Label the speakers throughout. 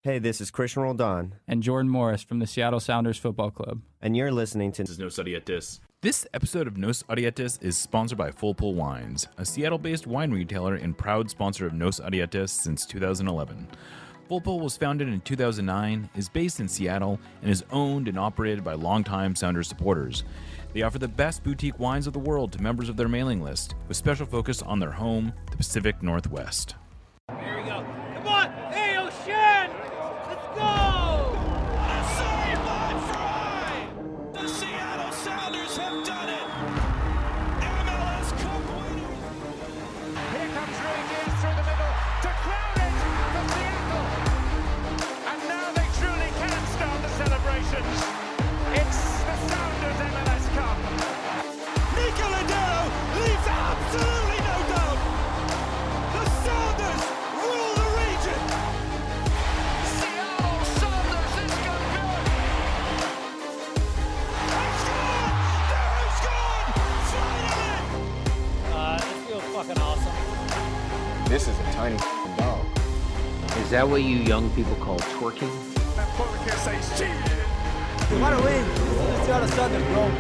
Speaker 1: Hey, this is Christian Roldan.
Speaker 2: And Jordan Morris from the Seattle Sounders Football Club.
Speaker 1: And you're listening to
Speaker 3: This is Nos Odietis.
Speaker 4: This episode of Nos Odietis is sponsored by Full Pull Wines, a Seattle-based wine retailer and proud sponsor of Nos Odietis since 2011. Full Pull was founded in 2009, is based in Seattle, and is owned and operated by longtime Sounders supporters. They offer the best boutique wines of the world to members of their mailing list, with special focus on their home, the Pacific Northwest.
Speaker 5: Here we go. Come on! Hey, O'Shan! Let's go!
Speaker 6: A sideline fry! The Seattle Sounders have done it! MLS Cup winners!
Speaker 7: Here comes Ray Gibbs through the middle to crown it for Seattle! And now they truly can start the celebrations. It's the Sounders MLS Cup.
Speaker 6: Nicola Dero leaves absolutely no doubt! The Sounders rule the region!
Speaker 7: Seattle Sounders is going to
Speaker 6: They've scored! They've scored! Finally!
Speaker 5: This feels fucking awesome.
Speaker 8: This is a tiny dog.
Speaker 9: Is that what you young people call twerking?
Speaker 7: That Porter says cheated.
Speaker 5: You want to win? This is the Seattle Sounders, bro.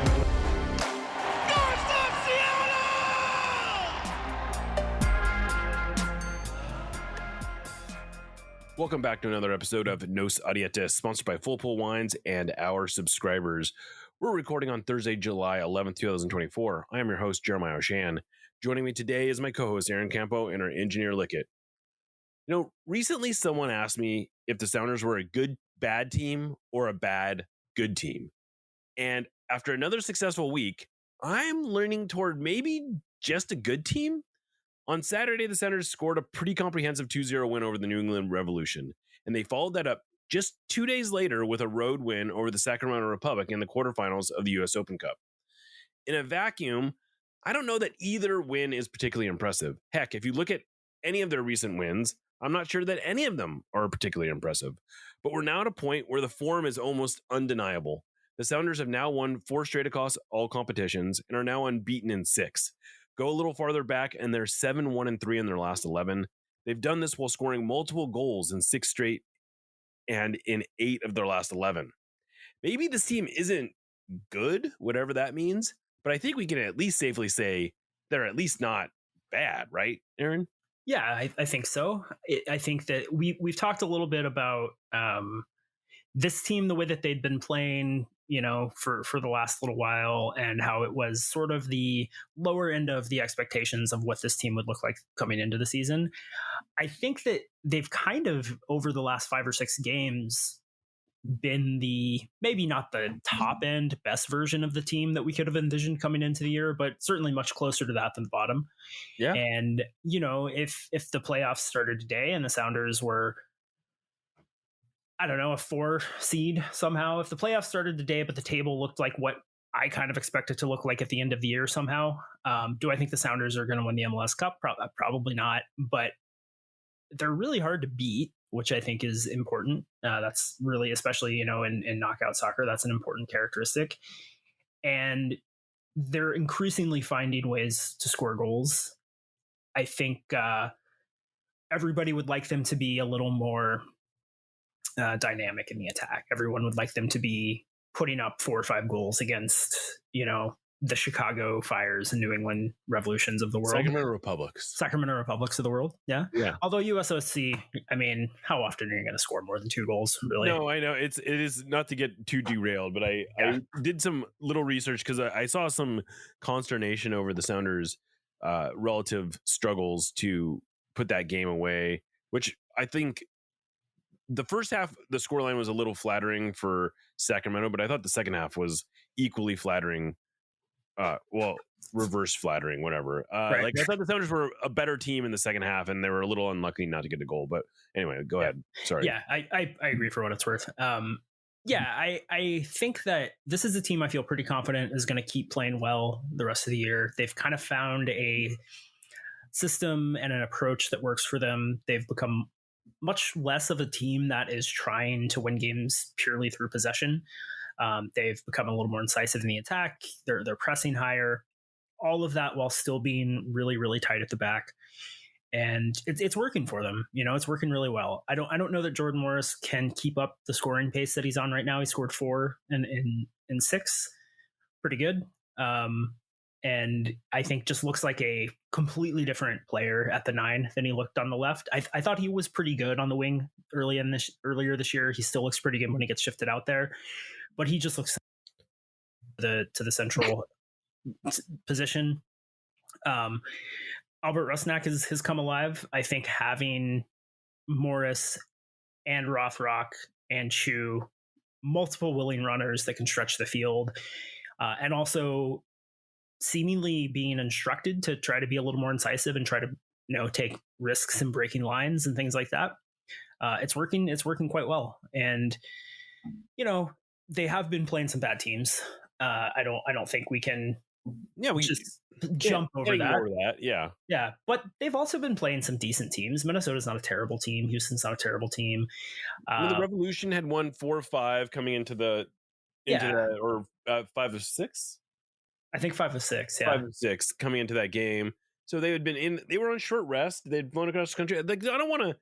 Speaker 3: Welcome back to another episode of Nos Odietis, sponsored by Full Pull Wines and our subscribers. We're recording on Thursday, July 11th, 2024. I am your host, Jeremiah O'Shan. Joining me today is my co-host, Aaron Campo, and our engineer, Lickett. You know, recently someone asked me if the Sounders were a good, bad team or a bad, good team. And after another successful week, I'm leaning toward maybe just a good team. On Saturday, the Sounders scored a pretty comprehensive 2-0 win over the New England Revolution, and they followed that up just 2 days later with a road win over the Sacramento Republic in the quarterfinals of the U.S. Open Cup. In a vacuum, I don't know that either win is particularly impressive. Heck, if you look at any of their recent wins, I'm not sure that any of them are particularly impressive. But we're now at a point where the form is almost undeniable. The Sounders have now won 4 straight across all competitions and are now unbeaten in 6. Go a little farther back, and they're 7-1-3 in their last 11. They've done this while scoring multiple goals in 6 straight and in 8 of their last 11. Maybe this team isn't good, whatever that means, but I think we can at least safely say they're at least not bad, right, Aaron?
Speaker 10: Yeah, I think so. I think that we've talked a little bit about this team, the way that they'd been playing, you know, for the last little while, and how it was sort of the lower end of the expectations of what this team would look like coming into the season. I think that they've kind of, over the last 5 or 6 games, been the, maybe not the top end best version of the team that we could have envisioned coming into the year, but certainly much closer to that than the bottom.
Speaker 3: Yeah.
Speaker 10: And, you know, if the playoffs started today and the Sounders were, I don't know, a 4 seed somehow, if the playoffs started today, but the table looked like what I kind of expect it to look like at the end of the year somehow, do I think the Sounders are going to win the MLS Cup? Probably not, but they're really hard to beat, which I think is important. That's really, especially, you know, in knockout soccer, that's an important characteristic. And they're increasingly finding ways to score goals. I think everybody would like them to be a little more dynamic in the attack. Everyone would like them to be putting up 4 or 5 goals against, you know, the Chicago Fires and New England Revolutions of the world.
Speaker 3: Sacramento Republics
Speaker 10: of the world. Yeah.
Speaker 3: Yeah.
Speaker 10: Although USOC, I mean, how often are you going to score more than 2 goals? Really?
Speaker 3: No, I know it is not to get too derailed, but I did some little research because I saw some consternation over the Sounders' relative struggles to put that game away, which I think the first half, the scoreline was a little flattering for Sacramento, but I thought the second half was equally flattering. Reverse flattering, whatever.
Speaker 10: Right.
Speaker 3: Like I thought the Sounders were a better team in the second half, and they were a little unlucky not to get a goal. But anyway, go ahead. Sorry.
Speaker 10: Yeah, I agree for what it's worth. I think that this is a team I feel pretty confident is going to keep playing well the rest of the year. They've kind of found a system and an approach that works for them. They've become much less of a team that is trying to win games purely through possession. They've become a little more incisive in the attack. They're pressing higher, all of that while still being really, really tight at the back. and it's working for them. It's working really well. I don't know that Jordan Morris can keep up the scoring pace that he's on right now. He scored 4 in 6, pretty good. And I think just looks like a completely different player at the 9 than he looked on the left. I thought he was pretty good on the wing earlier this year. He still looks pretty good when he gets shifted out there, but he just looks to the central position. Albert Rusnak has come alive. I think having Morris and Rothrock and Chu, multiple willing runners that can stretch the field, and also seemingly being instructed to try to be a little more incisive and try to take risks in breaking lines and things like that. It's working quite well. And they have been playing some bad teams. I don't think we can just jump over that. Yeah, but they've also been playing some decent teams. Minnesota's not a terrible team. Houston's not a terrible team.
Speaker 3: The Revolution had won 4 or 5 coming into the or 5 or 6.
Speaker 10: I think 5 of 6. Yeah,
Speaker 3: 5 or 6 coming into that game. So they had been they were on short rest. They'd flown across the country. Like I don't want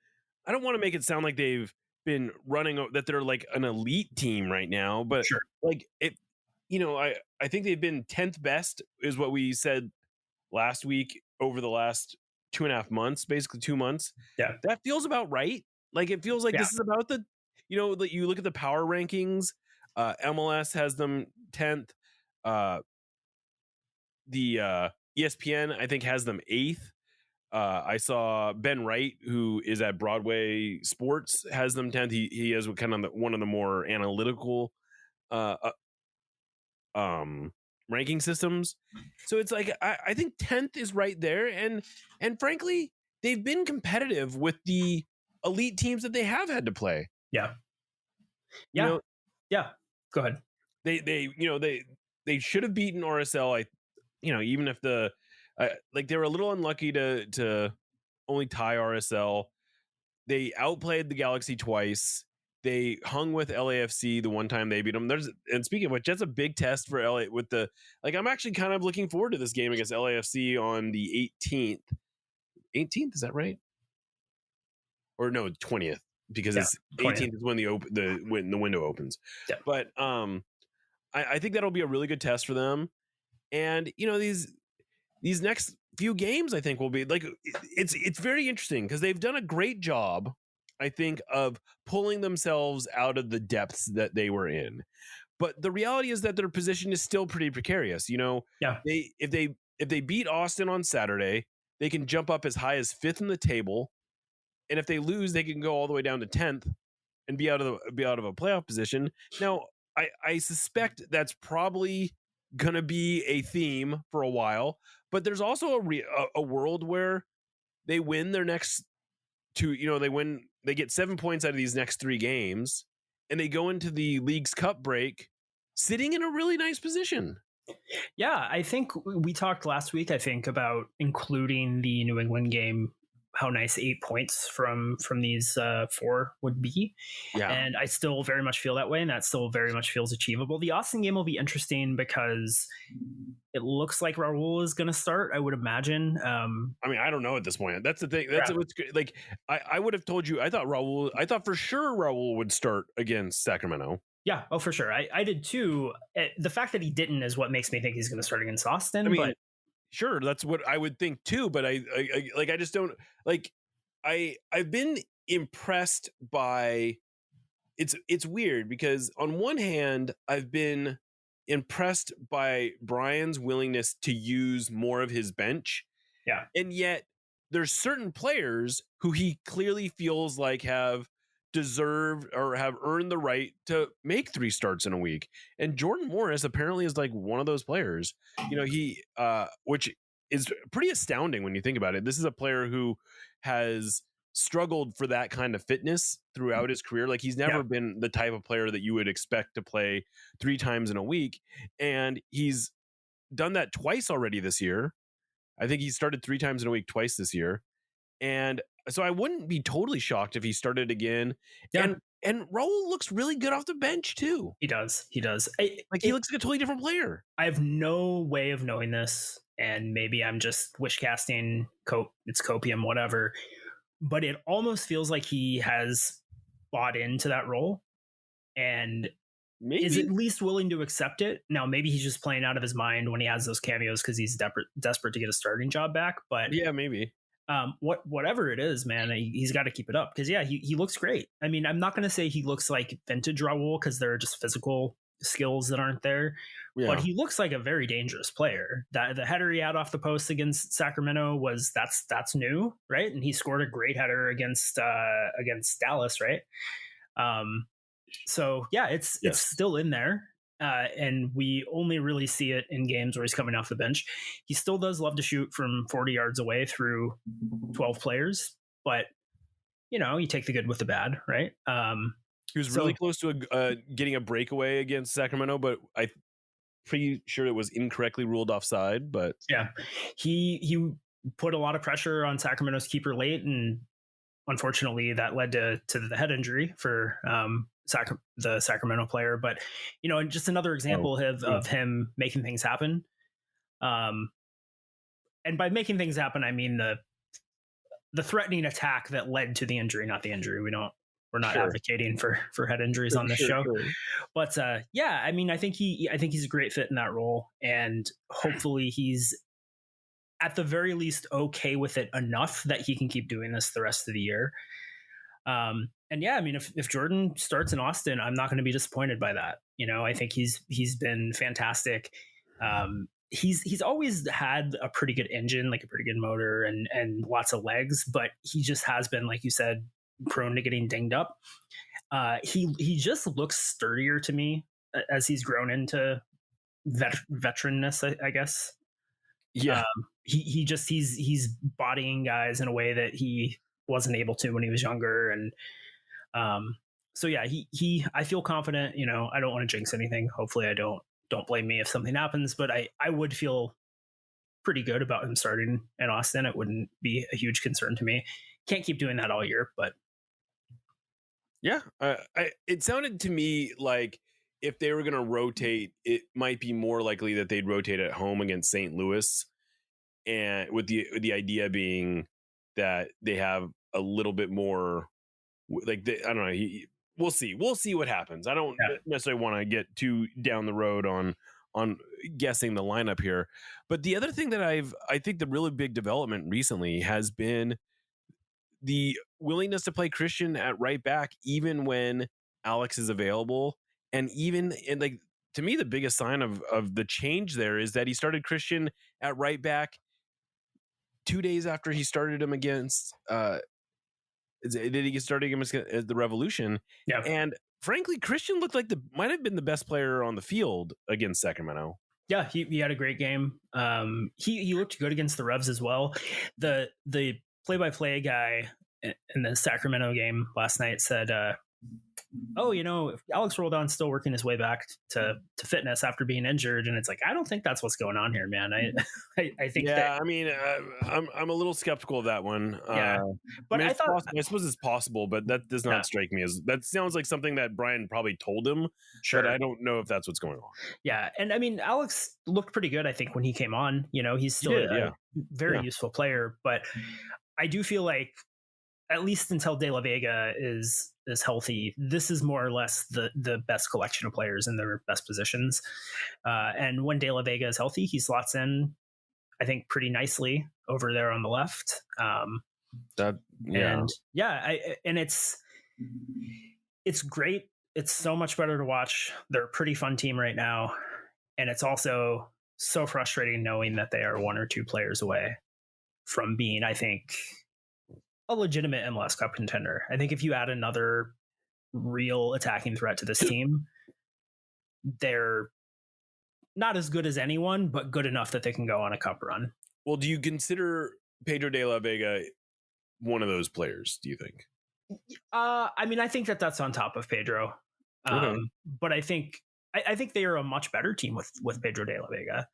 Speaker 3: to make it sound like they've been running, that they're like an elite team right now. But
Speaker 10: sure,
Speaker 3: like it, I think they've been 10th best is what we said last week over the last 2.5 months, basically 2 months.
Speaker 10: Yeah,
Speaker 3: that feels about right. Like it feels like this is about the, you look at the power rankings. MLS has them 10th. The ESPN, I think, has them 8th. I saw Ben Wright, who is at Broadway Sports, has them 10th. He has kind of one of the more analytical ranking systems. So it's like I think 10th is right there, and frankly, they've been competitive with the elite teams that they have had to play.
Speaker 10: Yeah. Go ahead.
Speaker 3: They should have beaten RSL. Even if they were a little unlucky to only tie RSL. They outplayed the Galaxy twice. They hung with LAFC the one time they beat them. And speaking of which, that's a big test for LA with I'm actually kind of looking forward to this game against LAFC on the 18th. 18th, is that right? Or no, 20th, because it's 18th is when the window opens.
Speaker 10: Yeah.
Speaker 3: But I think that'll be a really good test for them. And these next few games, I think, will be like it's very interesting because they've done a great job, I think, of pulling themselves out of the depths that they were in. But the reality is that their position is still pretty precarious. If they beat Austin on Saturday, they can jump up as high as 5th in the table, and if they lose, they can go all the way down to 10th and be out of a playoff position. Now, I suspect that's probably going to be a theme for a while, but there's also a world where they win their next 2, they get 7 points out of these next 3 games, and they go into the League's Cup break sitting in a really nice position.
Speaker 10: Yeah, I think we talked last week, about including the New England game, how nice 8 points from these 4 would be.
Speaker 3: Yeah.
Speaker 10: And I still very much feel that way, and that still very much feels achievable. The Austin game will be interesting because it looks like Raul is going to start, I would imagine.
Speaker 3: I don't know at this point. That's the thing. That's what's like. I would have told you. I thought for sure Raul would start against Sacramento.
Speaker 10: Yeah. Oh, for sure. I did too. The fact that he didn't is what makes me think he's going to start against Austin. But
Speaker 3: sure, that's what I would think too, but I just don't like. I've been impressed by. It's weird because on one hand, I've been impressed by Brian's willingness to use more of his bench.
Speaker 10: Yeah,
Speaker 3: and yet there's certain players who he clearly feels like have deserved or have earned the right to make 3 starts in a week, and Jordan Morris apparently is like one of those players. He which is pretty astounding when you think about it. This is a player who has struggled for that kind of fitness throughout his career. Like he's never been the type of player that you would expect to play 3 times in a week, and he's done that twice already this year. I think he started 3 times in a week twice this year, and so I wouldn't be totally shocked if he started again.
Speaker 10: Yeah.
Speaker 3: And Raul looks really good off the bench too.
Speaker 10: He does.
Speaker 3: He looks like a totally different player.
Speaker 10: I have no way of knowing this. and maybe I'm just wish casting. It's copium, whatever. But it almost feels like he has bought into that role and is at least willing to accept it. Now, maybe he's just playing out of his mind when he has those cameos because he's desperate to get a starting job back. But
Speaker 3: yeah, maybe.
Speaker 10: Whatever it is, man, he's got to keep it up because he looks great. I mean, I'm not going to say he looks like vintage Raul because there are just physical skills that aren't there, but he looks like a very dangerous player. That the header he had off the post against Sacramento that's new, right? And he scored a great header against Dallas, right? So yeah, it's still in there. And we only really see it in games where he's coming off the bench. He still does love to shoot from 40 yards away through 12 players, but you take the good with the bad, right?
Speaker 3: He was really close to getting a breakaway against Sacramento, but I'm pretty sure it was incorrectly ruled offside. But
Speaker 10: yeah, he put a lot of pressure on Sacramento's keeper late, and unfortunately that led to the head injury for the Sacramento player. But and just another example of him making things happen. And by making things happen, I mean the threatening attack that led to the injury, not the injury. We're not advocating for head injuries on this show. But I mean, I think he's a great fit in that role, and hopefully he's at the very least okay with it enough that he can keep doing this the rest of the year. And I mean, if Jordan starts in Austin, I'm not going to be disappointed by that. I think he's been fantastic. He's always had a pretty good engine, like a pretty good motor and lots of legs, but he just has been, like you said, prone to getting dinged up. He just looks sturdier to me as he's grown into veteranness, I guess.
Speaker 3: Yeah.
Speaker 10: He's bodying guys in a way that he wasn't able to when he was younger. And so yeah, I feel confident. I don't want to jinx anything. Hopefully I don't blame me if something happens, but I would feel pretty good about him starting in Austin. It wouldn't be a huge concern to me. Can't keep doing that all year, but
Speaker 3: yeah, it sounded to me like if they were going to rotate, it might be more likely that they'd rotate at home against St. Louis, and with the idea being that they have a little bit more, like I don't know. We'll see what happens. I don't necessarily want to get too down the road on guessing the lineup here, but the other thing that I think the really big development recently has been the willingness to play Christian at right back, even when Alex is available. And like, to me, the biggest sign of the change there is that he started Christian at right back 2 days after he started him against, did he get started against the Revolution?
Speaker 10: Yeah.
Speaker 3: And frankly, Christian looked like might have been the best player on the field against Sacramento.
Speaker 10: Yeah, he had a great game. He looked good against the Revs as well. The play-by-play guy in the Sacramento game last night said, Alex Roldan's still working his way back to fitness after being injured. And it's like, I don't think that's what's going on here, man. I think
Speaker 3: I mean, I'm a little skeptical of that one.
Speaker 10: Yeah, but
Speaker 3: I suppose it's possible, but that does not strike me as, that sounds like something that Brian probably told him. Sure. But I don't know if that's what's going on.
Speaker 10: Yeah. And I mean, Alex looked pretty good, I think, when he came on. He's still a very useful player, but I do feel like, at least until De La Vega is healthy, this is more or less the best collection of players in their best positions. And when De La Vega is healthy, he slots in, I think, pretty nicely over there on the left. And it's great. It's so much better to watch. They're a pretty fun team right now. And it's also so frustrating knowing that they are one or two players away from being, I think, a legitimate MLS Cup contender. I think if you add another real attacking threat to this team, they're not as good as anyone, but good enough that they can go on a cup run.
Speaker 3: Well, do you consider Pedro de la Vega one of those players, do you think?
Speaker 10: I mean, I think that's on top of Pedro. But I think they are a much better team with Pedro de la Vega.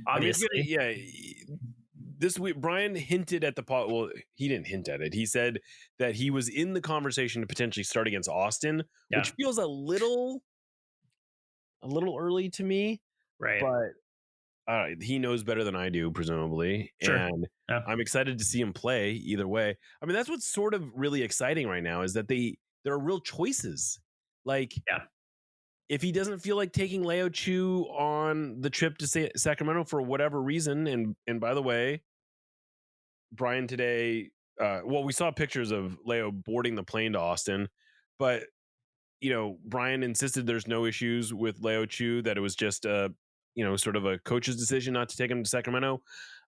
Speaker 10: Obviously.
Speaker 3: I mean, this week, Brian hinted at the pot. Well, he didn't hint at it. He said that he was in the conversation to potentially start against Austin, which feels a little early to me.
Speaker 10: Right.
Speaker 3: But he knows better than I do, presumably.
Speaker 10: Sure.
Speaker 3: And
Speaker 10: Yeah.
Speaker 3: I'm excited to see him play either way. I mean, that's what's sort of really exciting right now is that there are real choices. Like,
Speaker 10: Yeah.
Speaker 3: if he doesn't feel like taking Leo Chu on the trip to Sacramento for whatever reason, and by the way, Brian today, we saw pictures of Leo boarding the plane to Austin, but Brian insisted there's no issues with Leo Chu, that it was just sort of a coach's decision not to take him to Sacramento.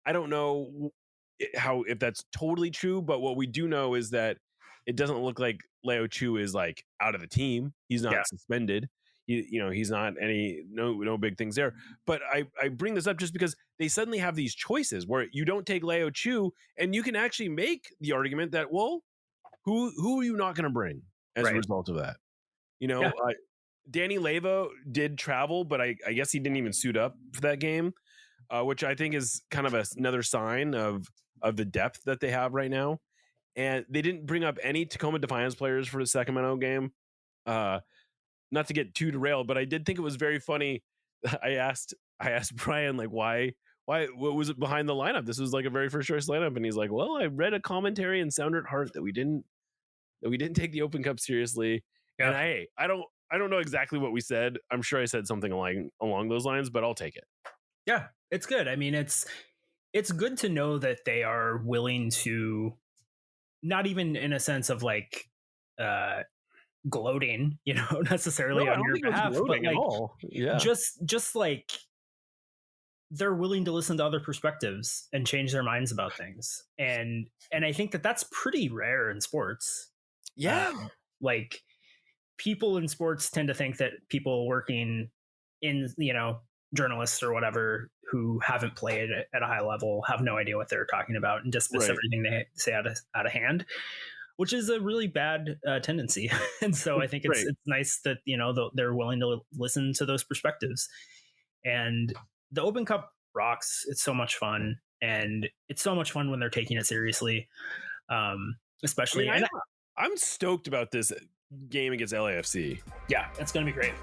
Speaker 3: I don't know if that's totally true, but what we do know is that it doesn't look like Leo Chu is like out of the team. He's not suspended. He's not no big things there. But I bring this up just because they suddenly have these choices where you don't take Leo Chu, and you can actually make the argument that, well, who are you not going to bring as a result of that? Danny Leva did travel, but I guess he didn't even suit up for that game, which I think is kind of another sign of the depth that they have right now. And they didn't bring up any Tacoma Defiance players for the Sacramento game. Not to get too derailed, but I did think it was very funny. I asked Brian, like, why, what was it behind the lineup? This was like a very first choice lineup. And he's like, well, I read a commentary in Sounder at Heart that we didn't take the Open Cup seriously. Yeah. And I don't know exactly what we said. I'm sure I said something along those lines, but I'll take it.
Speaker 10: Yeah, it's good. I mean, it's good to know that they are willing to, not even in a sense of like gloating, necessarily on your behalf, but like just like they're willing to listen to other perspectives and change their minds about things. And I think that that's pretty rare in sports.
Speaker 3: Yeah.
Speaker 10: Like, people in sports tend to think that people working in, journalists or whatever who haven't played at a high level have no idea what they're talking about and dismiss everything they say out of hand, which is a really bad tendency. And so I think it's nice that, they're willing to listen to those perspectives. And the Open Cup rocks. It's so much fun. And it's so much fun when they're taking it seriously. Especially.
Speaker 3: I'm stoked about this game against LAFC.
Speaker 10: Yeah, it's going to be great.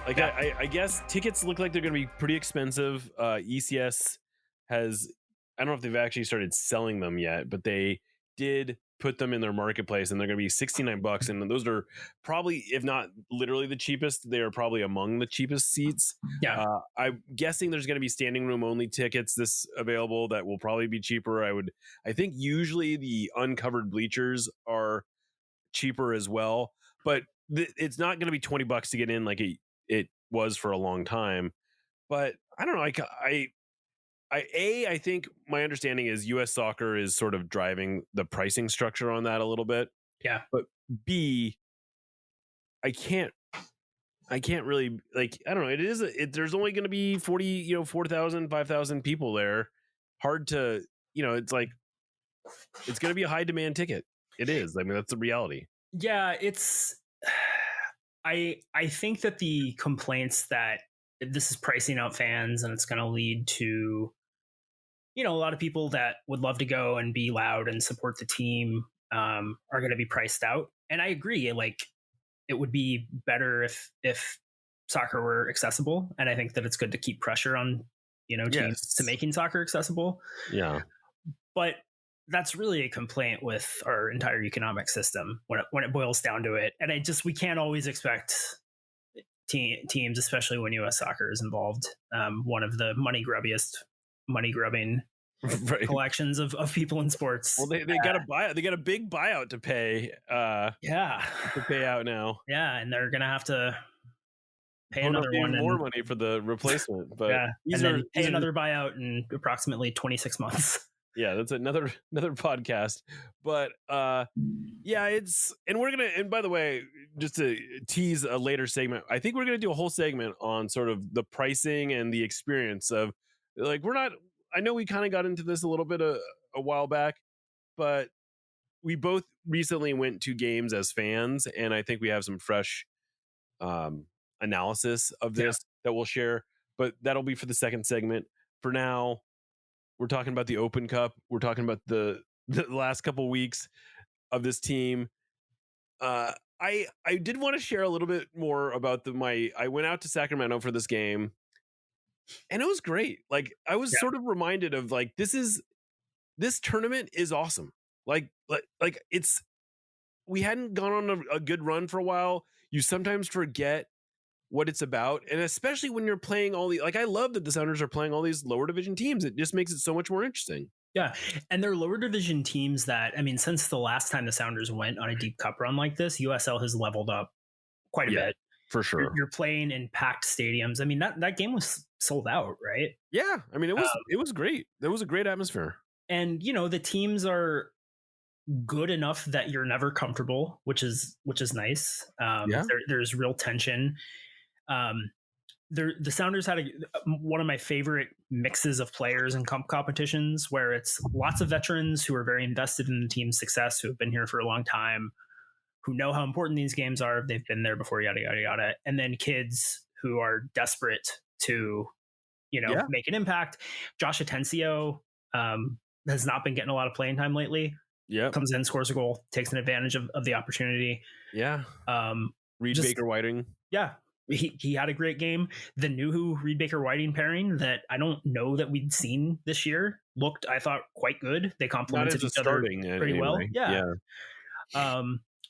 Speaker 3: Like, yeah. I guess tickets look like they're going to be pretty expensive. ECS has, I don't know if they've actually started selling them yet, but they did put them in their marketplace, and they're going to be $69. And those are probably, if not literally the cheapest, they are probably among the cheapest seats.
Speaker 10: Yeah.
Speaker 3: I'm guessing there's going to be standing room only tickets this available that will probably be cheaper. I think usually the uncovered bleachers are cheaper as well, but it's not going to be $20 to get in like it was for a long time. But I don't know. I think my understanding is U.S. Soccer is sort of driving the pricing structure on that a little bit.
Speaker 10: Yeah.
Speaker 3: But B, I can't really, like, I don't know. There's only going to be 4,000, 5,000 people there. Hard to, it's like, it's going to be a high demand ticket. It is. I mean, that's the reality.
Speaker 10: Yeah. I think that the complaints that this is pricing out fans and it's going to lead to, a lot of people that would love to go and be loud and support the team are going to be priced out. And I agree. Like, it would be better if soccer were accessible. And I think that it's good to keep pressure on, teams to making soccer accessible.
Speaker 3: Yeah.
Speaker 10: But that's really a complaint with our entire economic system when it boils down to it. And we can't always expect teams, especially when U.S. soccer is involved. One of the money grubbing collections of people in sports.
Speaker 3: Well, they got a buyout. They got a big buyout to pay. To pay out now.
Speaker 10: Yeah, and they're gonna have to pay
Speaker 3: another more money for the replacement. But
Speaker 10: pay another buyout in approximately 26 months.
Speaker 3: Yeah, that's another podcast. But and by the way, just to tease a later segment, I think we're gonna do a whole segment on sort of the pricing and the experience of, like, I know we kind of got into this a little bit a while back, but we both recently went to games as fans, and I think we have some fresh analysis of this that we'll share, but that'll be for the second segment. For now, we're talking about the Open Cup. We're talking about the last couple weeks of this team. I did want to share a little bit more about I went out to Sacramento for this game, and it was great. Like, I was sort of reminded of like this tournament is awesome. Like it's we hadn't gone on a good run for a while. You sometimes forget what it's about, and especially when you're playing all the I love that the Sounders are playing all these lower division teams. It just makes it so much more interesting.
Speaker 10: Yeah, and they're lower division teams that, I mean, since the last time the Sounders went on a deep cup run like this, USL has leveled up quite a bit.
Speaker 3: For sure.
Speaker 10: You're playing in packed stadiums. I mean, that game was sold out, right?
Speaker 3: Yeah, I mean, it was great. There was a great atmosphere. And,
Speaker 10: the teams are good enough that you're never comfortable, which is nice. There's real tension. The Sounders had one of my favorite mixes of players in competitions, where it's lots of veterans who are very invested in the team's success, who have been here for a long time, who know how important these games are. They've been there before, yada, yada, yada. And then kids who are desperate to, make an impact. Josh Atencio has not been getting a lot of playing time lately.
Speaker 3: Yeah.
Speaker 10: Comes in, scores a goal, takes an advantage of the opportunity.
Speaker 3: Yeah. Reed Baker Whiting.
Speaker 10: Yeah. He had a great game. The Nuhu Reed Baker Whiting pairing that I don't know that we'd seen this year looked, I thought, quite good. They complemented each other pretty well. Yeah.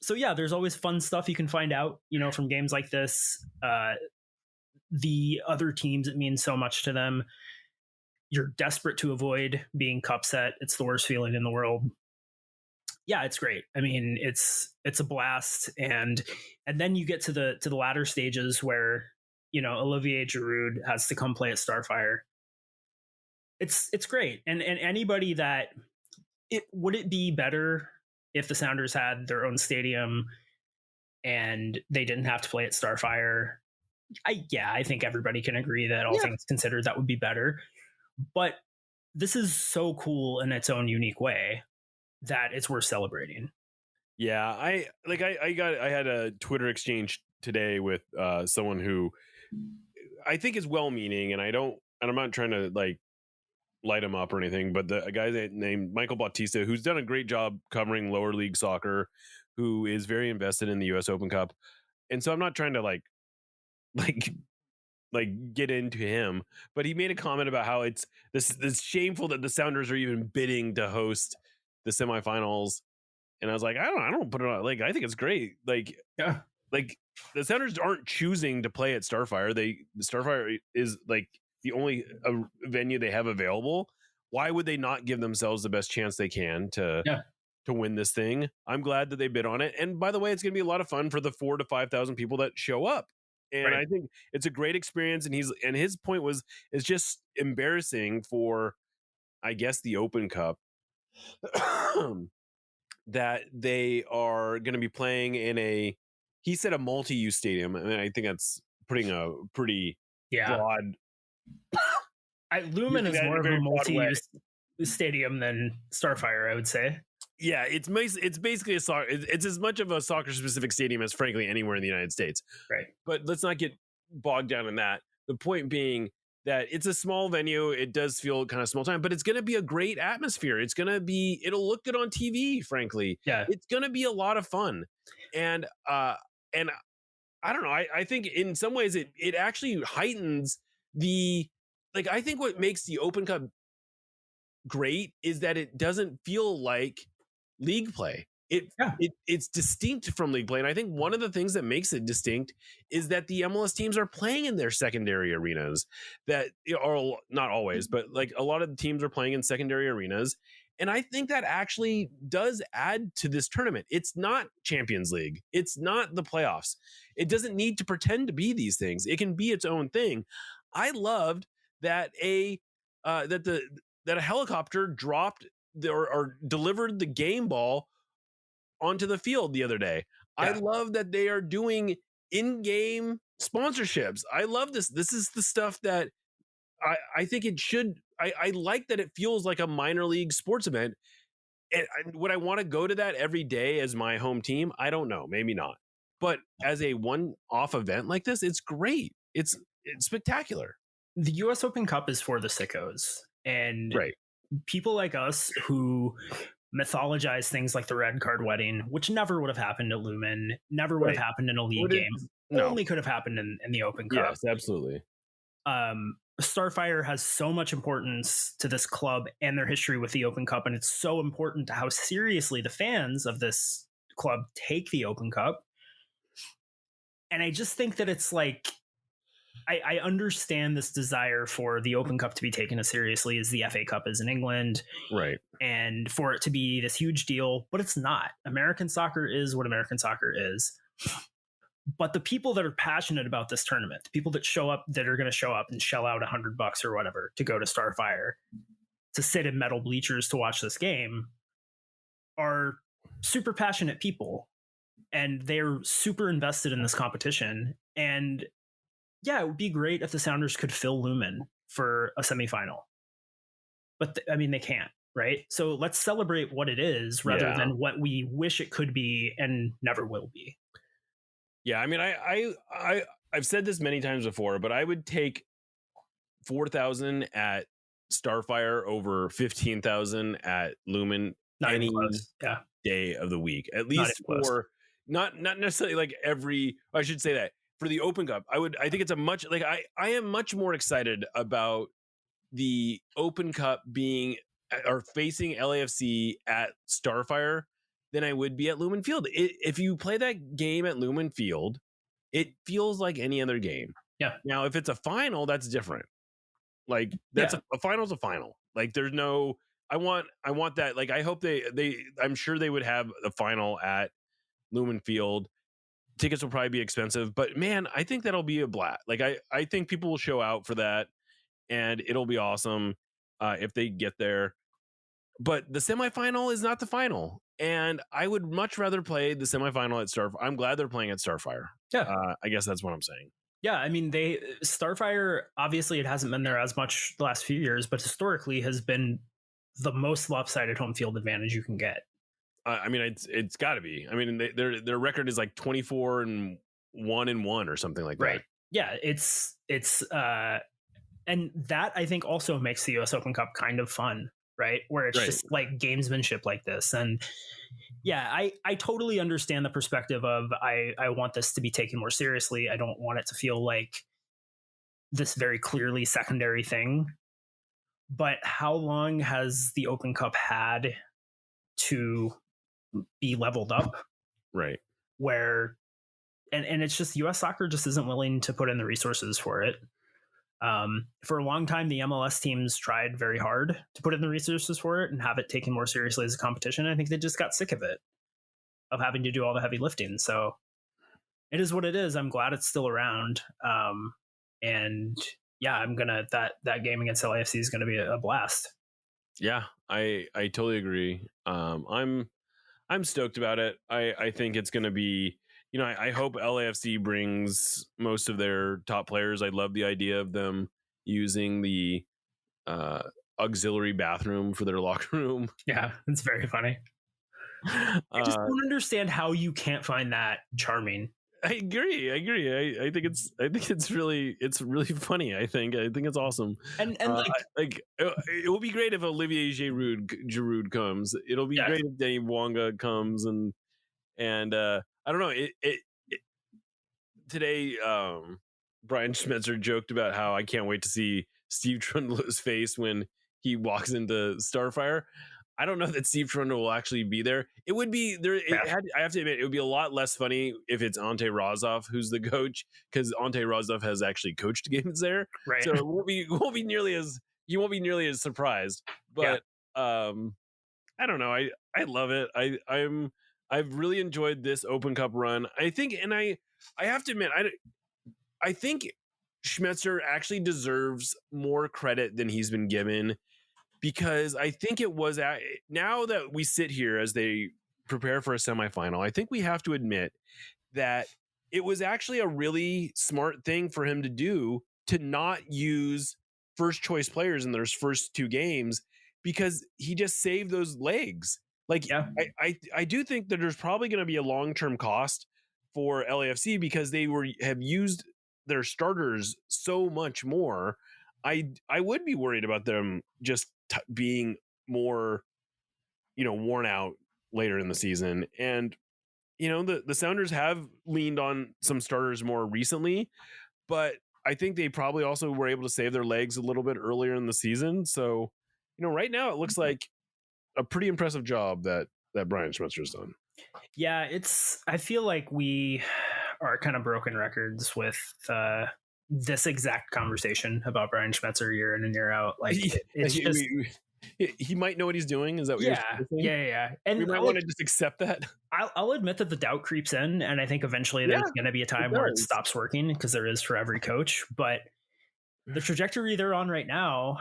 Speaker 10: So yeah, there's always fun stuff you can find out, from games like this. The other teams, it means so much to them. You're desperate to avoid being cup set. It's the worst feeling in the world. Yeah, it's great. I mean, it's a blast, and then you get to the latter stages where Olivier Giroud has to come play at Starfire. It's great, and anybody that would it be better if the Sounders had their own stadium and they didn't have to play at Starfire? I think everybody can agree that all things considered, that would be better. But this is so cool in its own unique way that it's worth celebrating.
Speaker 3: Yeah, I had a Twitter exchange today with someone who I think is well-meaning, and I'm not trying to light him up or anything, but a guy named Michael Bautista, who's done a great job covering lower league soccer, who is very invested in the US Open Cup. And so I'm not trying to get into him, but he made a comment about how it's this shameful that the Sounders are even bidding to host the semifinals. And I was like, I don't put it on. I think it's great. The Sounders aren't choosing to play at Starfire. Starfire is the only venue they have available. Why would they not give themselves the best chance they can to win this thing? I'm glad that they bid on it. And by the way, it's going to be a lot of fun for the 4,000 to 5,000 people that show up. And I think it's a great experience. And his point was, it's just embarrassing for, I guess, the Open Cup that they are going to be playing in he said a multi-use stadium. I mean, I think that's putting a pretty broad.
Speaker 10: Lumen is more of a multi-use stadium than Starfire, I would say.
Speaker 3: Yeah, it's basically a soccer. It's as much of a soccer-specific stadium as, frankly, anywhere in the United States.
Speaker 10: Right.
Speaker 3: But let's not get bogged down in that. The point being that it's a small venue. It does feel kind of small time, but it's going to be a great atmosphere. It'll look good on TV, frankly.
Speaker 10: Yeah.
Speaker 3: It's going to be a lot of fun. And I don't know. I think in some ways it actually heightens I think what makes the Open Cup great is that it doesn't feel like league play. It's distinct from league play. And I think one of the things that makes it distinct is that the MLS teams are playing in their secondary arenas that are not always, but a lot of the teams are playing in secondary arenas. And I think that actually does add to this tournament. It's not Champions League. It's not the playoffs. It doesn't need to pretend to be these things. It can be its own thing. I loved that a helicopter dropped or delivered the game ball onto the field the other day. I love that they are doing in-game sponsorships. I love this. This is the stuff that I think it should. I like that it feels like a minor league sports event. And would I want to go to that every day as my home team? I don't know. Maybe not. But as a one-off event like this, it's great. It's spectacular.
Speaker 10: The US Open Cup is for the sickos. And people like us who mythologize things like the red card wedding, which never would have happened at Lumen, never would have happened in a league game. Only could have happened in the Open Cup.
Speaker 3: Yes, absolutely.
Speaker 10: Starfire has so much importance to this club and their history with the Open Cup, and it's so important to how seriously the fans of this club take the Open Cup. And I just think that it's like, I understand this desire for the Open Cup to be taken as seriously as the FA Cup is in England.
Speaker 3: Right.
Speaker 10: And for it to be this huge deal, but it's not. American soccer is what American soccer is. But the people that are passionate about this tournament, the people that show up, that are going to show up and shell out $100 or whatever to go to Starfire, to sit in metal bleachers to watch this game, are super passionate people. And they're super invested in this competition. And yeah, it would be great if the Sounders could fill Lumen for a semifinal. But they can't, right? So let's celebrate what it is rather than what we wish it could be and never will be.
Speaker 3: Yeah, I mean, I've said this many times before, but I would take 4,000 at Starfire over 15,000 at Lumen any day of the week, at least for not necessarily like every. I should say that for the Open Cup, I think it's a much like I am much more excited about the Open Cup being or facing LAFC at Starfire than I would be at Lumen Field. If you play that game at Lumen Field, it feels like any other game.
Speaker 10: Yeah.
Speaker 3: Now, if it's a final, that's different. Like that's a final's a final. Like there's no. I want that. Like I hope they. I'm sure they would have the final at Lumen Field. Tickets will probably be expensive, but man, I think that'll be a blast. Like I think people will show out for that, and it'll be awesome if they get there. But the semifinal is not the final, and I would much rather play the semifinal at Starfire. I'm glad they're playing at Starfire.
Speaker 10: Yeah,
Speaker 3: I guess that's what I'm saying.
Speaker 10: Yeah, I mean, Starfire, obviously it hasn't been there as much the last few years, but historically has been the most lopsided home field advantage you can get.
Speaker 3: I mean, it's got to be. I mean, their record is like 24-1-1 or something like that.
Speaker 10: Right. Yeah, it's and that I think also makes the US Open Cup kind of fun, right? Where it's just like gamesmanship like this. And yeah, I totally understand the perspective of I want this to be taken more seriously. I don't want it to feel like this very clearly secondary thing. But how long has the Open Cup had to be leveled up?
Speaker 3: Right.
Speaker 10: Where and it's just US soccer just isn't willing to put in the resources for it. For a long time, the MLS teams tried very hard to put in the resources for it and have it taken more seriously as a competition. I think they just got sick of it, of having to do all the heavy lifting. So it is what it is. I'm glad it's still around. And yeah, I'm gonna that game against LAFC is gonna be a blast.
Speaker 3: Yeah, I totally agree. I'm stoked about it. I think it's gonna be. You know, I hope LAFC brings most of their top players. I love the idea of them using the auxiliary bathroom for their locker room.
Speaker 10: Yeah, it's very funny. I just don't understand how you can't find that charming.
Speaker 3: I agree. I think it's really funny. I think it's awesome.
Speaker 10: And
Speaker 3: like it will be great if Olivier Giroud comes. It'll be great if Danny Wonga comes and I don't know. It today, Brian Schmetzer joked about how I can't wait to see Steve Trundle's face when he walks into Starfire. I don't know that Steve Trundle will actually be there. It would be there. I have to admit, it would be a lot less funny if it's Ante Rozov who's the coach, because Ante Rozov has actually coached games there,
Speaker 10: right?
Speaker 3: So it won't be nearly as surprised. But I don't know. I love it. I've really enjoyed this Open Cup run. I think, and I have to admit, I think Schmetzer actually deserves more credit than he's been given, because I think it was now that we sit here as they prepare for a semifinal, I think we have to admit that it was actually a really smart thing for him to do, to not use first choice players in those first two games, because he just saved those legs. Like, yeah. I do think that there's probably going to be a long-term cost for LAFC, because they have used their starters so much more. I would be worried about them just being more worn out later in the season. And, the Sounders have leaned on some starters more recently, but I think they probably also were able to save their legs a little bit earlier in the season. So, right now it looks like a pretty impressive job that Brian Schmetzer's done.
Speaker 10: Yeah, I feel like we are kind of broken records with this exact conversation about Brian Schmetzer year in and year out. Like it's just
Speaker 3: he might know what he's doing. Is that what you're saying?
Speaker 10: Yeah. And
Speaker 3: we might want to just accept that.
Speaker 10: I'll admit that the doubt creeps in, and I think eventually there's going to be a time where it stops working, because there is for every coach. But the trajectory they're on right now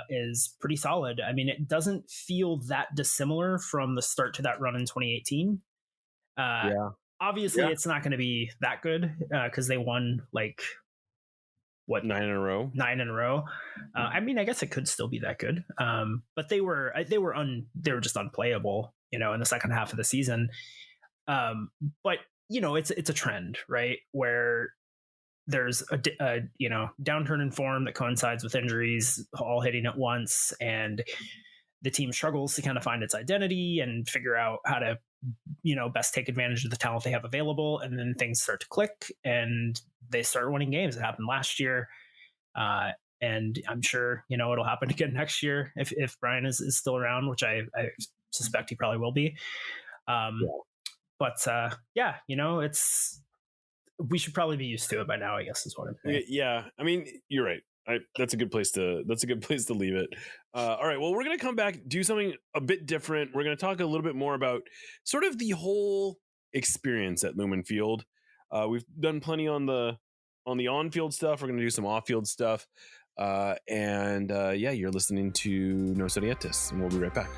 Speaker 10: is pretty solid. I mean, it doesn't feel that dissimilar from the start to that run in 2018. Obviously, it's not going to be that good because they won 9
Speaker 3: in a row.
Speaker 10: I mean, I guess it could still be that good. But they were just unplayable, in the second half of the season. But it's a trend, right? Where there's a downturn in form that coincides with injuries all hitting at once, and the team struggles to kind of find its identity and figure out how to best take advantage of the talent they have available, and then things start to click and they start winning games. It happened last year, and I'm sure it'll happen again next year if Brian is still around, which I suspect he probably will be. But it's, we should probably be used to it by now, I guess is what I'm saying.
Speaker 3: Yeah, I mean, you're right. That's a good place to leave it. All right. Well, we're going to come back, do something a bit different. We're going to talk a little bit more about sort of the whole experience at Lumen Field. We've done plenty on the on-field stuff. We're going to do some off-field stuff. You're listening to Nos Arietes, and we'll be right back.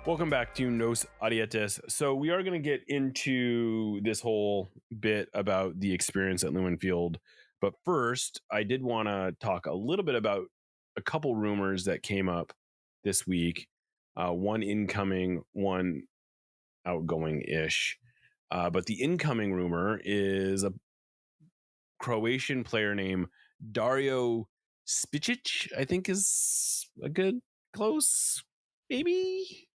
Speaker 3: Welcome back to Nos Arietes. So we are going to get into this whole bit about the experience at Lumen Field. But first, I did want to talk a little bit about a couple rumors that came up this week. One incoming, one outgoing-ish. But the incoming rumor is a Croatian player named Dario Spicic, I think is a good, close, maybe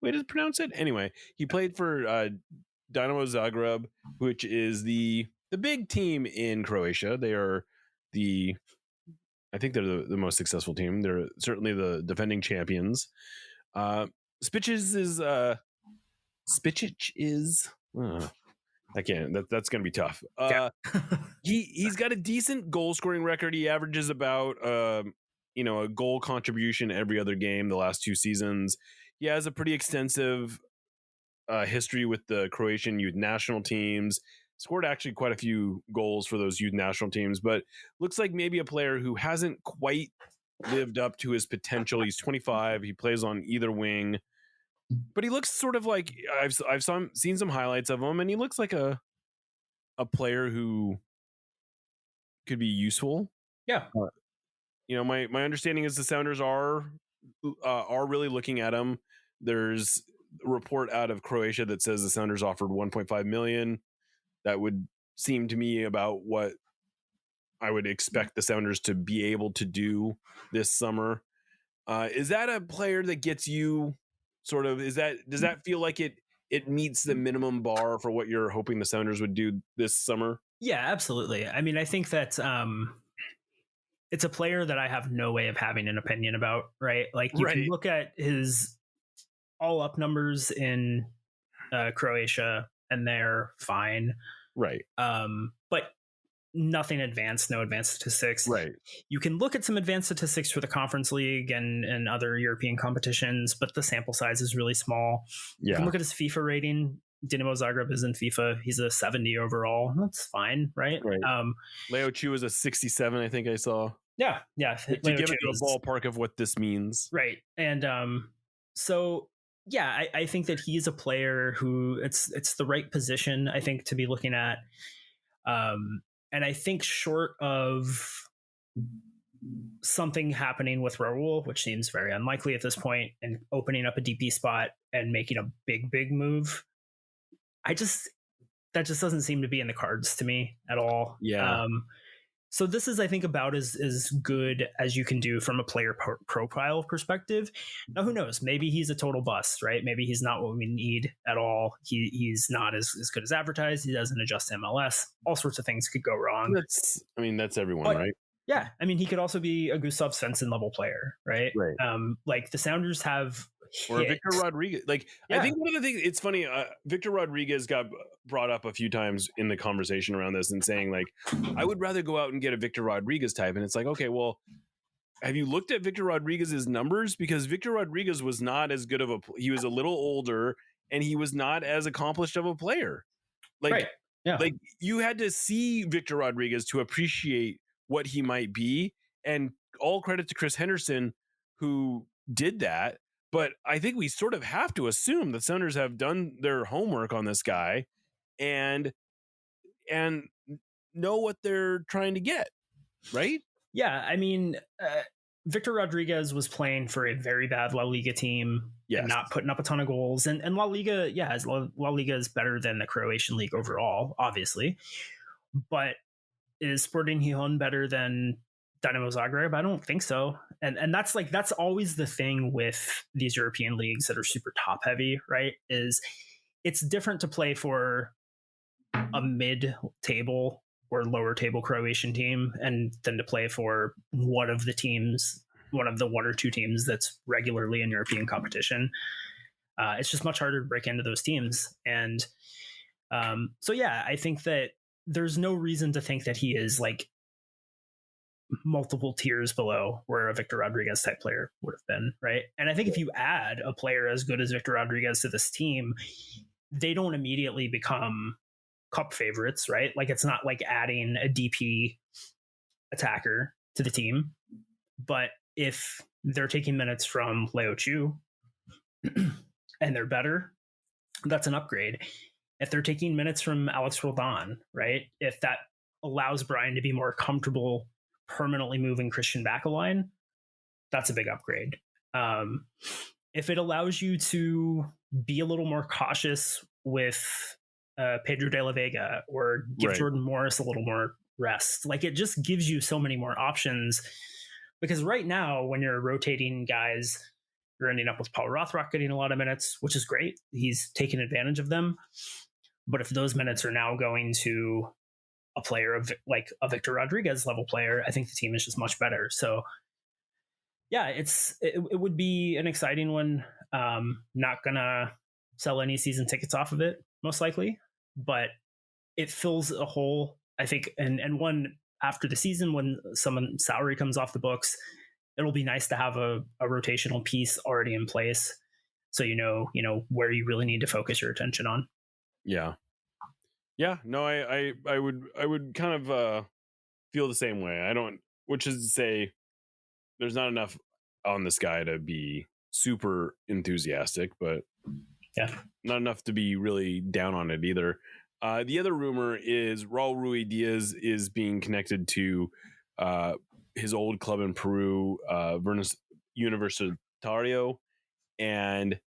Speaker 3: way to pronounce it. Anyway, he played for Dinamo Zagreb, which is the big team in Croatia. They are I think they're the most successful team. They're certainly the defending champions. Spicic is I can't. That's going to be tough. He's got a decent goal scoring record. He averages about a goal contribution every other game the last 2 seasons. He has a pretty extensive history with the Croatian youth national teams. Scored actually quite a few goals for those youth national teams, but looks like maybe a player who hasn't quite lived up to his potential. He's 25. He plays on either wing, but he looks sort of like I've seen some highlights of him, and he looks like a player who could be useful.
Speaker 10: Yeah.
Speaker 3: My understanding is the Sounders are really looking at him. There's a report out of Croatia that says the Sounders offered $1.5 million. That would seem to me about what I would expect the Sounders to be able to do this summer. Is that a player that gets you sort of, does that feel like it meets the minimum bar for what you're hoping the Sounders would do this summer?
Speaker 10: Yeah, absolutely. I mean, I think that it's a player that I have no way of having an opinion about, right? Like you can look at his all up numbers in Croatia and they're fine.
Speaker 3: Right.
Speaker 10: But nothing advanced, no advanced statistics.
Speaker 3: Right.
Speaker 10: You can look at some advanced statistics for the Conference League and other European competitions, but the sample size is really small.
Speaker 3: Yeah.
Speaker 10: You can look at his FIFA rating. Dinamo Zagreb is in FIFA. He's a 70 overall. That's fine, right?
Speaker 3: Leo Chu is a 67, I think I saw.
Speaker 10: Yeah.
Speaker 3: To give it a ballpark of what this means.
Speaker 10: Right. And so yeah, I think that he's a player who it's the right position, I think, to be looking at. And I think short of something happening with Raul, which seems very unlikely at this point, and opening up a DP spot and making a big move, that just doesn't seem to be in the cards to me at all.
Speaker 3: Yeah.
Speaker 10: So this is, I think, about as good as you can do from a player profile perspective. Now, who knows? Maybe he's a total bust, right? Maybe he's not what we need at all. He's not as good as advertised. He doesn't adjust to MLS. All sorts of things could go wrong.
Speaker 3: That's everyone,
Speaker 10: But,
Speaker 3: right?
Speaker 10: Yeah, I mean, he could also be a Gustav Svensson level player, right?
Speaker 3: Right.
Speaker 10: Like the Sounders have
Speaker 3: or Victor Rodriguez. Like,
Speaker 10: Yeah.
Speaker 3: I think one of the things, it's funny, Victor Rodriguez got brought up a few times in the conversation around this and saying, like, I would rather go out and get a Victor Rodriguez type. And it's like, okay, well, have you looked at Victor Rodriguez's numbers? Because Victor Rodriguez was not as good of he was a little older and he was not as accomplished of a player. Like,
Speaker 10: Right. Yeah.
Speaker 3: Like, you had to see Victor Rodriguez to appreciate what he might be. And all credit to Chris Henderson, who did that. But I think we sort of have to assume that Sounders have done their homework on this guy and know what they're trying to get, right?
Speaker 10: Yeah, I mean, Victor Rodriguez was playing for a very bad La Liga team and not putting up a ton of goals. And La Liga, La Liga is better than the Croatian league overall, obviously. But is Sporting Gijón better than Dynamo Zagreb? I don't think so. And that's always the thing with these European leagues that are super top heavy, right? Is it's different to play for a mid-table or lower table Croatian team and than to play for one of the one or two teams that's regularly in European competition. It's just much harder to break into those teams. And so, yeah, I think that there's no reason to think that he is like multiple tiers below where a Victor Rodriguez type player would have been, right? And I think if you add a player as good as Victor Rodriguez to this team, they don't immediately become cup favorites, right? Like, it's not like adding a DP attacker to the team. But if they're taking minutes from Leo Chu and they're better, that's an upgrade. If they're taking minutes from Alex Roldan, right? If that allows Brian to be more comfortable permanently moving Christian back a line, that's a big upgrade. If it allows you to be a little more cautious with Pedro de la Vega or give Jordan Morris a little more rest, like, it just gives you so many more options. Because right now, when you're rotating guys, you're ending up with Paul Rothrock getting a lot of minutes, which is great. He's taking advantage of them. But if those minutes are now going to a player of like a Victor Rodriguez level player, I think the team is just much better. So yeah, it would be an exciting one. Not gonna sell any season tickets off of it, most likely, but it fills a hole, I think. And one after the season, when some salary comes off the books, it'll be nice to have a rotational piece already in place. So, you know where you really need to focus your attention on.
Speaker 3: Yeah. No, I would kind of feel the same way. Which is to say, there's not enough on this guy to be super enthusiastic, but not enough to be really down on it either. The other rumor is Raul Rui Diaz is being connected to his old club in Peru, Universitario, and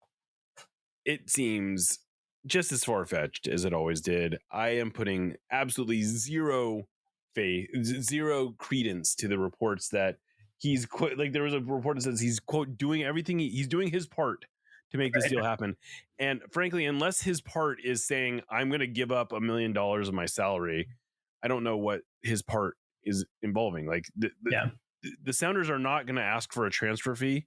Speaker 3: it seems just as far-fetched as it always did. I am putting absolutely zero credence to the reports that he's like, there was a report that says he's quote doing everything, he's doing his part to make this deal happen. And frankly, unless his part is saying, I'm going to give up $1 million of my salary, I don't know what his part is involving. Like, the Sounders are not going to ask for a transfer fee.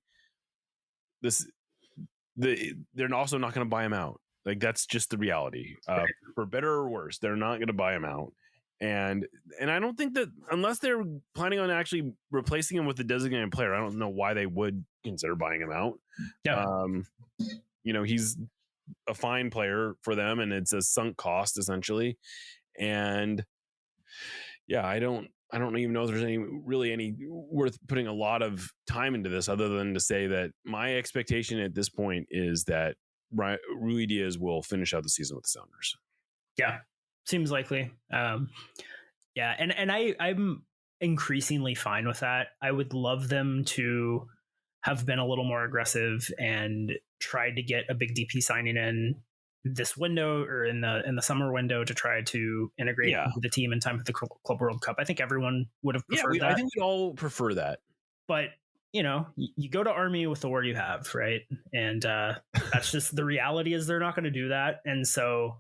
Speaker 3: They're also not going to buy him out. Like, that's just the reality. For better or worse, they're not going to buy him out. And I don't think that, unless they're planning on actually replacing him with the designated player, I don't know why they would consider buying him out. He's a fine player for them, and it's a sunk cost essentially. And I don't even know if there's any worth putting a lot of time into this, other than to say that my expectation at this point is that Rui Diaz will finish out the season with the Sounders.
Speaker 10: Yeah, seems likely. And I'm increasingly fine with that. I would love them to have been a little more aggressive and tried to get a big DP signing in this window or in the summer window to try to integrate the team in time for the Club World Cup. I think everyone would have preferred that.
Speaker 3: I think we'd all prefer that.
Speaker 10: But you go to Army with the war you have, right? And that's just the reality is they're not going to do that. And so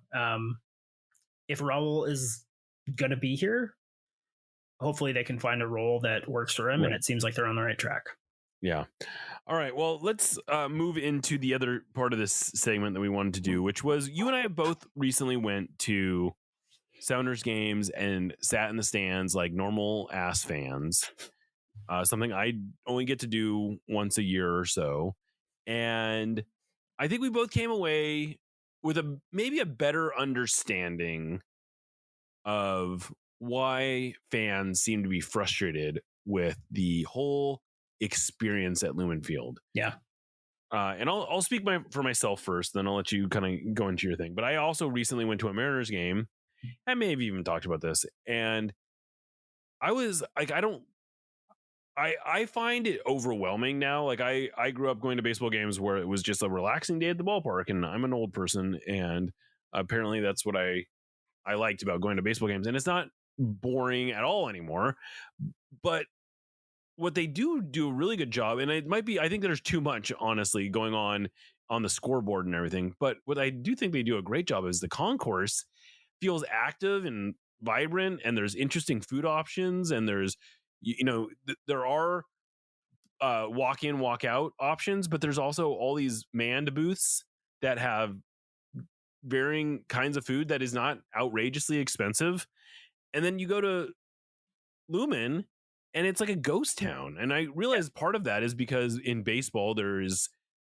Speaker 10: if Raul is going to be here, hopefully they can find a role that works for him. Right. And it seems like they're on the right track.
Speaker 3: Yeah. All right. Well, let's move into the other part of this segment that we wanted to do, which was you and I both recently went to Sounders games and sat in the stands like normal ass fans. Something I only get to do once a year or so. And I think we both came away with maybe a better understanding of why fans seem to be frustrated with the whole experience at Lumen Field.
Speaker 10: Yeah.
Speaker 3: And I'll speak for myself first, then I'll let you kind of go into your thing. But I also recently went to a Mariners game. I may have even talked about this. And I was like, I find it overwhelming now. Like I grew up going to baseball games where it was just a relaxing day at the ballpark, and I'm an old person, and apparently that's what I liked about going to baseball games. And it's not boring at all anymore. But what they do a really good job, and it might be, I think there's too much, honestly, going on the scoreboard and everything. But what I do think they do a great job is the concourse feels active and vibrant, and there's interesting food options, and there's, there are walk in, walk out options, but there's also all these manned booths that have varying kinds of food that is not outrageously expensive. And then you go to Lumen, and it's like a ghost town. And I realize part of that is because in baseball, there's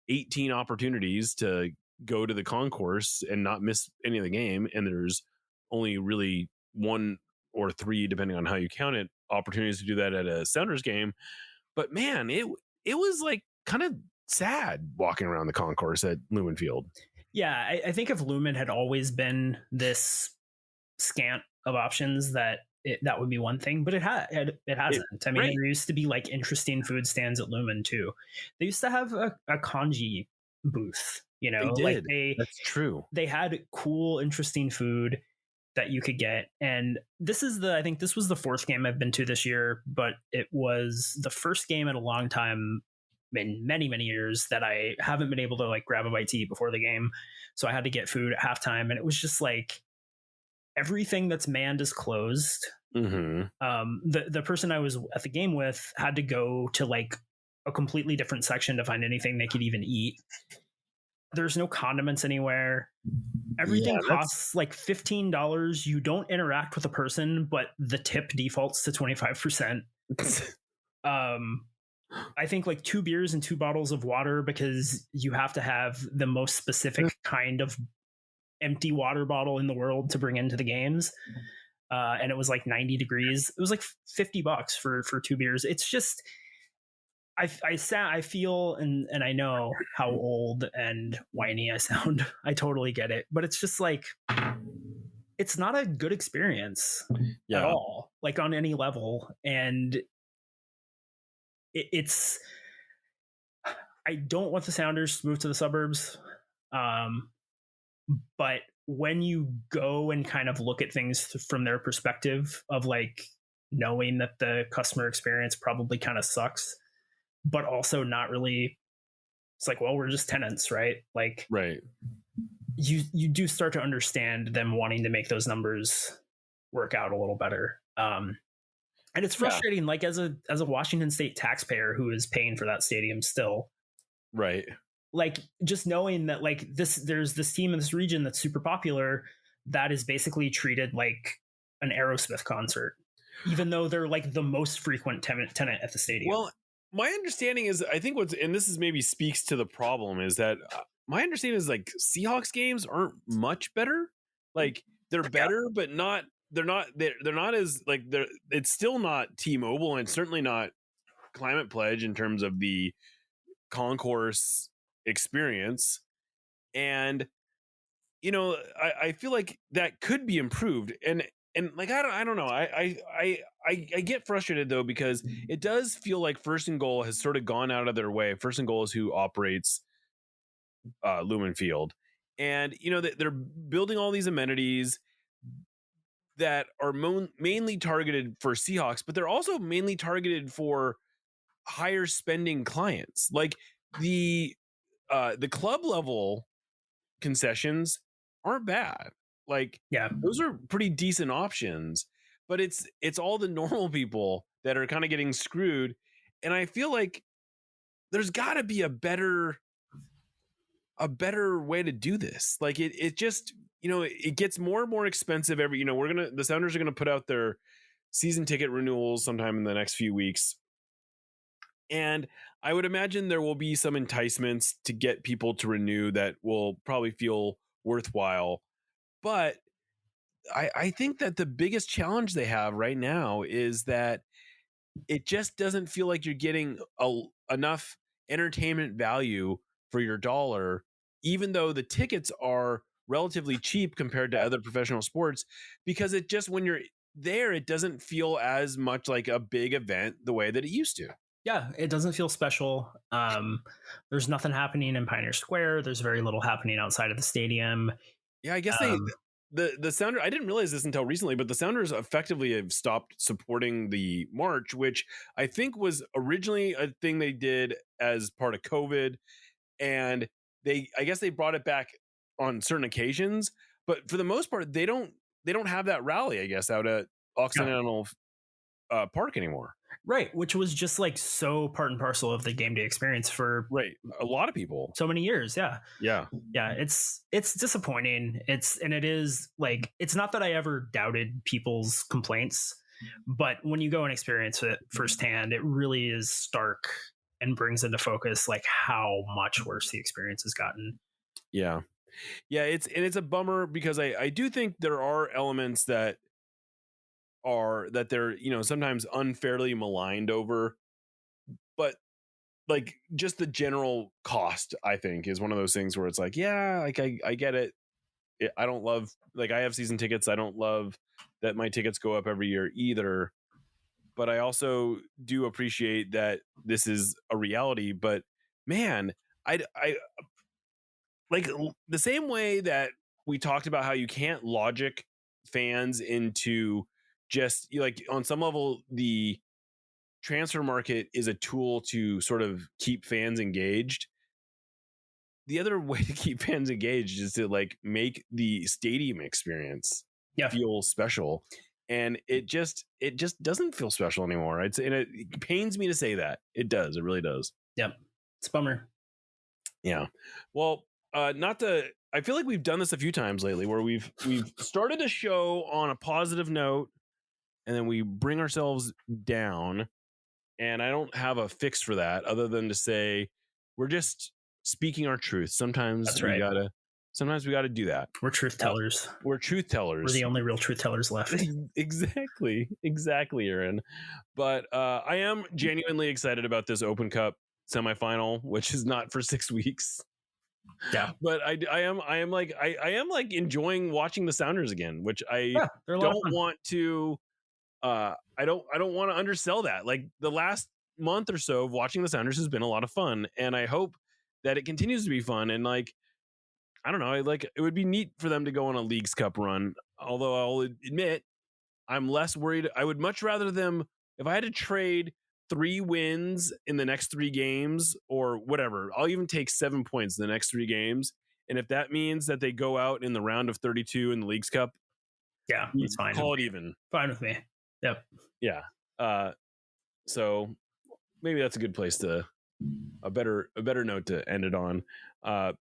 Speaker 3: 18 opportunities to go to the concourse and not miss any of the game. And there's only really 1 or 3, depending on how you count it, opportunities to do that at a Sounders game. But man, it was like kind of sad walking around the concourse at Lumen Field.
Speaker 10: Yeah, I think if Lumen had always been this scant of options, that would be one thing, but it hasn't. I mean, there used to be like interesting food stands at Lumen too. They used to have a kanji booth,
Speaker 3: They did. That's true.
Speaker 10: They had cool, interesting food that you could get. And I think this was the 4th game I've been to this year, but it was the first game in a long time, in many, many years, that I haven't been able to like grab a bite to eat before the game. So I had to get food at halftime, and it was just like everything that's manned is closed.
Speaker 3: Mm-hmm.
Speaker 10: The person I was at the game with had to go to like a completely different section to find anything they could even eat. There's no condiments anywhere. Everything costs like $15. You don't interact with a person, but the tip defaults to 25%. I think like 2 beers and 2 bottles of water, because you have to have the most specific kind of empty water bottle in the world to bring into the games. And it was like 90 degrees. It was like $50 for 2 beers. It's just, I feel, and I know how old and whiny I sound. I totally get it, but it's just like, it's not a good experience at all, like on any level. And it's, I don't want the Sounders to move to the suburbs. But when you go and kind of look at things from their perspective of like knowing that the customer experience probably kind of sucks, but also not really, it's like, well, we're just tenants, right? Like,
Speaker 3: right.
Speaker 10: You do start to understand them wanting to make those numbers work out a little better. And it's frustrating, like as a Washington State taxpayer who is paying for that stadium still.
Speaker 3: Right.
Speaker 10: Like just knowing that like there's this team in this region that's super popular that is basically treated like an Aerosmith concert, even though they're like the most frequent tenant at the stadium.
Speaker 3: Well, my understanding is, I think and this is maybe speaks to the problem, is that my understanding is like Seahawks games aren't much better. Like they're better, but they're not as like it's still not T-Mobile, and certainly not Climate Pledge in terms of the concourse experience. And I feel like that could be improved, and like I don't know, I get frustrated though, because it does feel like First and Goal has sort of gone out of their way. First and Goal is who operates Lumen Field, And, they're building all these amenities that are mainly targeted for Seahawks, but they're also mainly targeted for higher spending clients. Like the club level concessions aren't bad. Like,
Speaker 10: Yeah.
Speaker 3: those are pretty decent options, but it's all the normal people that are kind of getting screwed. And I feel like there's got to be a better way to do this. Like it just, it gets more and more expensive every, the Sounders are going to put out their season ticket renewals sometime in the next few weeks. And I would imagine there will be some enticements to get people to renew that will probably feel worthwhile. But I think that the biggest challenge they have right now is that it just doesn't feel like you're getting enough entertainment value for your dollar, even though the tickets are relatively cheap compared to other professional sports, because it just, when you're there, it doesn't feel as much like a big event the way that it used to.
Speaker 10: Yeah, it doesn't feel special. There's nothing happening in Pioneer Square. There's very little happening outside of the stadium.
Speaker 3: Yeah, I guess the Sounders, I didn't realize this until recently, but the Sounders effectively have stopped supporting the march, which I think was originally a thing they did as part of COVID. And I guess they brought it back on certain occasions, but for the most part, they don't have that rally, I guess, out at Occidental Park anymore.
Speaker 10: Right, which was just like so part and parcel of the game day experience for
Speaker 3: a lot of people,
Speaker 10: so many years. Yeah. It's disappointing. It's not that I ever doubted people's complaints, but when you go and experience it firsthand, it really is stark and brings into focus like how much worse the experience has gotten.
Speaker 3: Yeah, it's a bummer, because I do think there are elements that they're sometimes unfairly maligned over, but like just the general cost, I think, is one of those things where it's like, yeah, like I get it. I don't love, like, I have season tickets. I don't love that my tickets go up every year either, but I also do appreciate that this is a reality. But man, I like the same way that we talked about how you can't logic fans into just, like, on some level, the transfer market is a tool to sort of keep fans engaged. The other way to keep fans engaged is to like make the stadium experience feel special. And it just doesn't feel special anymore. And it pains me to say that. It does. It really does.
Speaker 10: Yep. It's a bummer.
Speaker 3: Yeah. Well, I feel like we've done this a few times lately where we've started a show on a positive note and then we bring ourselves down. And I don't have a fix for that other than to say we're just speaking our truth. Sometimes we gotta do that.
Speaker 10: We're truth tellers.
Speaker 3: We're truth tellers.
Speaker 10: We're the only real truth tellers left.
Speaker 3: Exactly, Aaron. But I am genuinely excited about this Open Cup semifinal, which is not for 6 weeks.
Speaker 10: Yeah,
Speaker 3: but I am like enjoying watching the Sounders again, which I don't want to. I don't want to undersell that. Like, the last month or so of watching the Sounders has been a lot of fun, and I hope that it continues to be fun. And like, I don't know, it would be neat for them to go on a Leagues Cup run. Although I'll admit, I'm less worried. I would much rather them, if I had to trade 3 wins in the next 3 games or whatever, I'll even take 7 points in the next 3 games. And if that means that they go out in the round of 32 in the Leagues Cup,
Speaker 10: yeah, it's fine.
Speaker 3: Call it even.
Speaker 10: Fine with me. Yep.
Speaker 3: Yeah. So maybe that's a good place to a better note to end it on.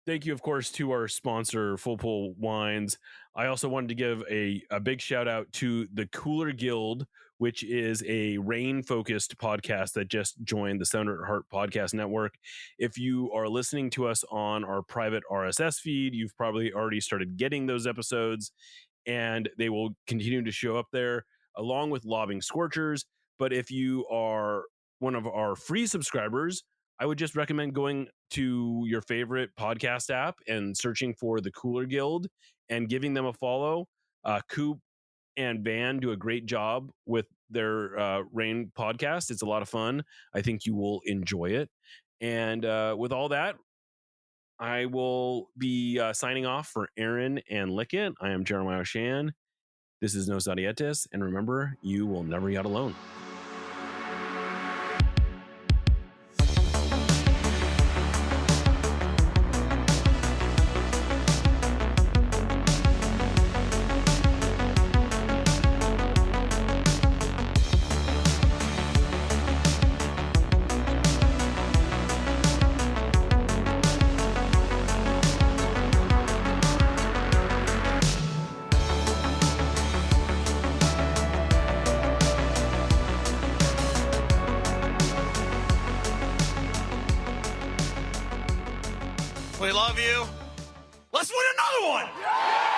Speaker 3: Thank you, of course, to our sponsor, Full Pull Wines. I also wanted to give a big shout out to the Cooler Guild, which is a rain-focused podcast that just joined the Sounder at Heart Podcast Network. If you are listening to us on our private RSS feed, you've probably already started getting those episodes, and they will continue to show up there, along with Lobbing Scorchers. But if you are one of our free subscribers, I would just recommend going to your favorite podcast app and searching for the Cooler Guild and giving them a follow. Coop and Van do a great job with their Rain podcast. It's a lot of fun. I think you will enjoy it. And with all that, I will be signing off for Aaron and Lickett. I am Jeremiah O'Shan. This is Nos Audietis, and remember, you will never yacht alone.
Speaker 6: We love you. Let's win another one.